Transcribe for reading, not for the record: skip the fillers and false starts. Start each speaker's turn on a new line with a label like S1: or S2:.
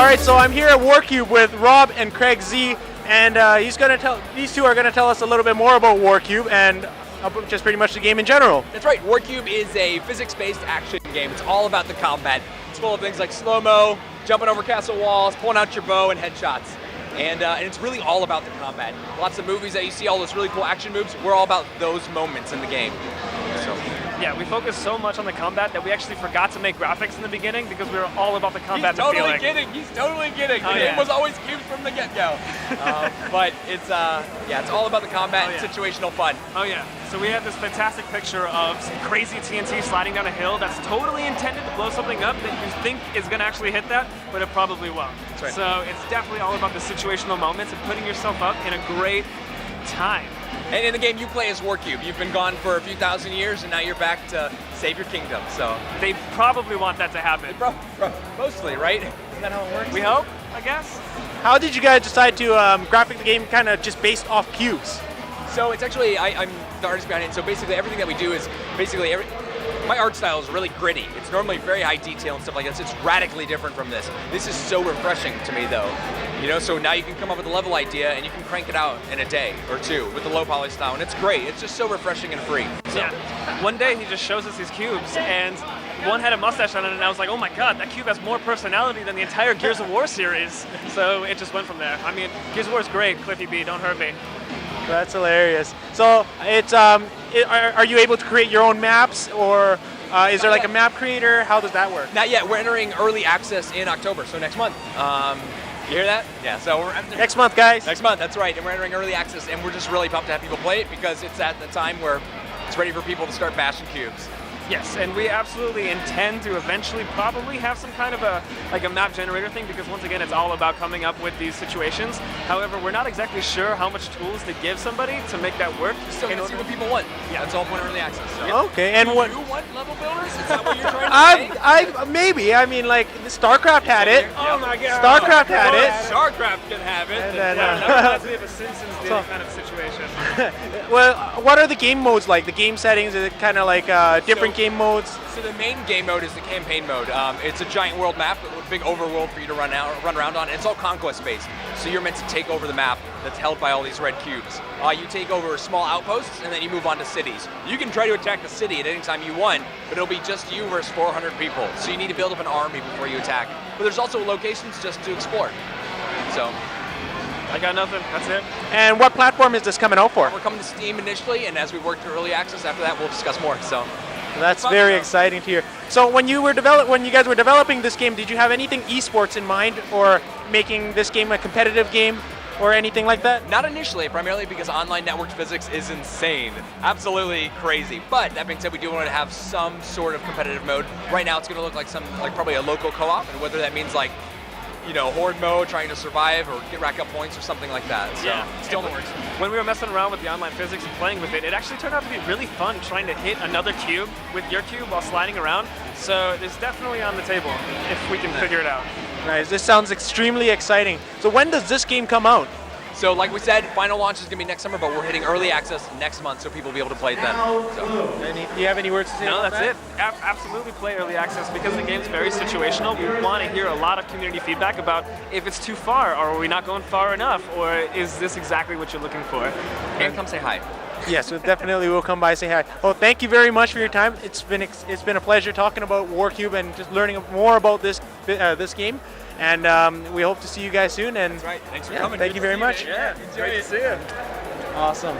S1: right, so I'm here at Warcube with Rob and Craig Z, and these two are going to tell us a little bit more about Warcube and just pretty much the game in general.
S2: That's right, Warcube is a physics-based action game. It's all about the combat. It's full of things like slow-mo, jumping over castle walls, pulling out your bow, and headshots. And it's really all about the combat. Lots of movies that you see, all those really cool action moves, we're all about those moments in the game. So.
S3: Yeah, we focused so much on the combat that we actually forgot to make graphics in the beginning because we were all about the combat.
S2: He's totally kidding. He's totally kidding. The game was always cubes from the get-go. But it's all about the combat and situational fun.
S3: Oh yeah. So we have this fantastic picture of some crazy TNT sliding down a hill that's totally intended to blow something up that you think is going to actually hit that, but it probably won't.
S2: That's right.
S3: So it's definitely all about the situational moments and putting yourself up in a great time.
S2: And in the game you play as Warcube. You've been gone for a few thousand years, and now you're back to save your kingdom. So
S3: they probably want that to happen.
S2: Mostly, right? Isn't that how it works?
S3: We hope, I guess.
S1: How did you guys decide to graphic the game kind of just based off cubes?
S2: So it's actually, I'm the artist behind it, so basically everything that we do is basically my art style is really gritty. It's normally very high detail and stuff like this. It's radically different from this. This is so refreshing to me though. You know, so now you can come up with a level idea and you can crank it out in a day or two with the low poly style, and it's great. It's just so refreshing and free. So.
S3: Yeah. One day he just shows us these cubes, and one had a mustache on it, and I was like, oh my god, that cube has more personality than the entire Gears of War series. So it just went from there. I mean, Gears of War is great, Cliffy B, don't hurt me.
S1: That's hilarious. So it's are you able to create your own maps, or is there like a map creator? How does that work?
S2: Not yet. We're entering early access in October, so next month. You hear that? Yeah, so we're
S1: next month, guys.
S2: Next month, that's right. And we're entering early access, and we're just really pumped to have people play it because it's at the time where it's ready for people to start bashing cubes.
S3: Yes, and we absolutely intend to eventually probably have some kind of a map generator thing, because once again, it's all about coming up with these situations. However, we're not exactly sure how much tools to give somebody to make that work.
S2: Still gonna see what people want. Yeah, that's all point of early access. So.
S1: Okay, and what?
S2: You want level builders? Is that what you're trying to say?
S1: Maybe. I mean, like StarCraft had it.
S3: Oh my god.
S1: StarCraft had it.
S2: StarCraft can have it.
S1: And then,
S3: that reminds me of a Simpsons Day kind of situation.
S1: Well, what are the game modes like? The game settings? Is it kind of like different game modes?
S2: So the main game mode is the campaign mode. It's a giant world map with a big overworld for you to run around on. It's all conquest based. So you're meant to take over the map that's held by all these red cubes. You take over small outposts and then you move on to cities. You can try to attack the city at any time you want, but it'll be just you versus 400 people. So you need to build up an army before you attack. But there's also locations just to explore. So.
S3: I got nothing, that's it.
S1: And what platform is this coming out for?
S2: We're coming to Steam initially, and as we work through early access, after that we'll discuss more. So.
S1: That's very exciting to hear. So when you guys were developing this game, did you have anything esports in mind, or making this game a competitive game, or anything like that?
S2: Not initially, primarily because online networked physics is insane. Absolutely crazy. But that being said, we do want to have some sort of competitive mode. Right now it's going to look like probably a local co-op, and whether that means like, you know, horde mode, trying to survive or rack up points or something like that. So
S3: yeah,
S2: still in the works.
S3: When we were messing around with the online physics and playing with it, it actually turned out to be really fun trying to hit another cube with your cube while sliding around. So it's definitely on the table if we can figure it out.
S1: Nice. This sounds extremely exciting. So when does this game come out?
S2: So like we said, final launch is going to be next summer, but we're hitting early access next month so people will be able to play it then. So.
S1: Do you have any words to say
S3: No,
S1: about
S3: that's
S1: that?
S3: it. Absolutely play early access because the game's very situational. We want to hear a lot of community feedback about if it's too far, or are we not going far enough, or is this exactly what you're looking for?
S2: And come say hi.
S1: Yes, we definitely will come by and say hi. Well, thank you very much for your time. It's been a pleasure talking about Warcube and just learning more about this game. And we hope to see you guys soon. And
S2: that's right. Thanks for coming.
S1: Thank you very much.
S3: Yeah, great to see you.
S1: Awesome.